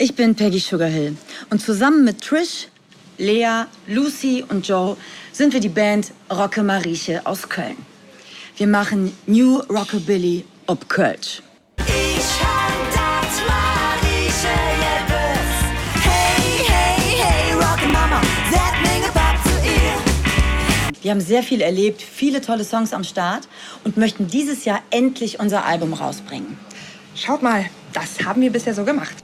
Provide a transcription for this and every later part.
Ich bin Peggy Sugarhill und zusammen mit Trish, Lea, Lucy und Joe sind wir die Band Rocke Marieche aus Köln. Wir machen New Rockabilly ob Kölsch. Wir haben sehr viel erlebt, viele tolle Songs am Start und möchten dieses Jahr endlich unser Album rausbringen. Schaut mal, das haben wir bisher so gemacht.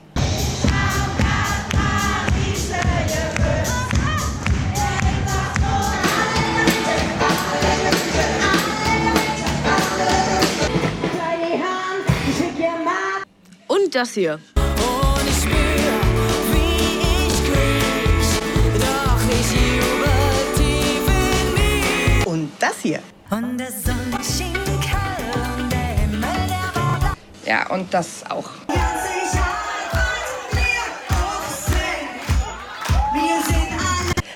Und das hier. Und das hier. Ja, und das auch.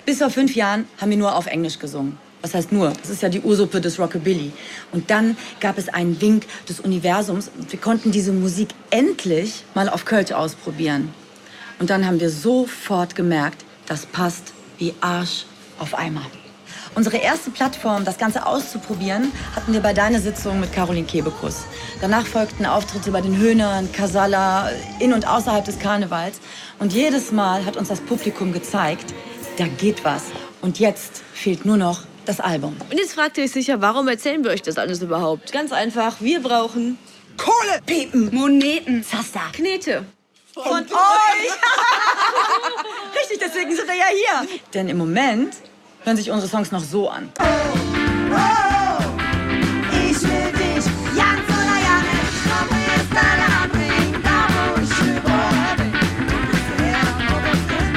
Bis vor 5 Jahren haben wir nur auf Englisch gesungen. Was heißt nur? Das ist ja die Ursuppe des Rockabilly. Und dann gab es einen Wink des Universums und wir konnten diese Musik endlich mal auf Kölsch ausprobieren. Und dann haben wir sofort gemerkt, das passt wie Arsch auf Eimer. Unsere erste Plattform, das Ganze auszuprobieren, hatten wir bei Deine Sitzung mit Caroline Kebekus. Danach folgten Auftritte bei den Höhnern, Casalla, in- und außerhalb des Karnevals. Und jedes Mal hat uns das Publikum gezeigt, da geht was. Und jetzt fehlt nur noch das Album. Und jetzt fragt ihr euch sicher, warum erzählen wir euch das alles überhaupt? Ganz einfach, wir brauchen Kohle, Piepen, Moneten, Zaster. Knete. Von euch! Richtig, deswegen sind wir ja hier. Denn im Moment hören sich unsere Songs noch so an. Ich will dich, Jan oder Jan, ich komme jetzt deine Hand bringen, da wo ich überall bin.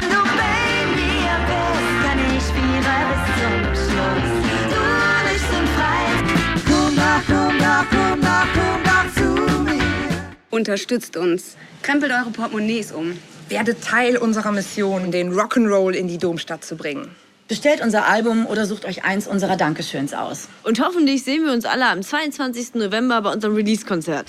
Du bei mir bist, kann ich wieder bis zum Schluss. Du und ich sind frei. Komm doch, komm doch, komm doch, komm doch zu mir. Unterstützt uns. Krempelt eure Portemonnaies um. Werdet Teil unserer Mission, den Rock'n'Roll in die Domstadt zu bringen. Bestellt unser Album oder sucht euch eins unserer Dankeschöns aus. Und hoffentlich sehen wir uns alle am 22. November bei unserem Release-Konzert.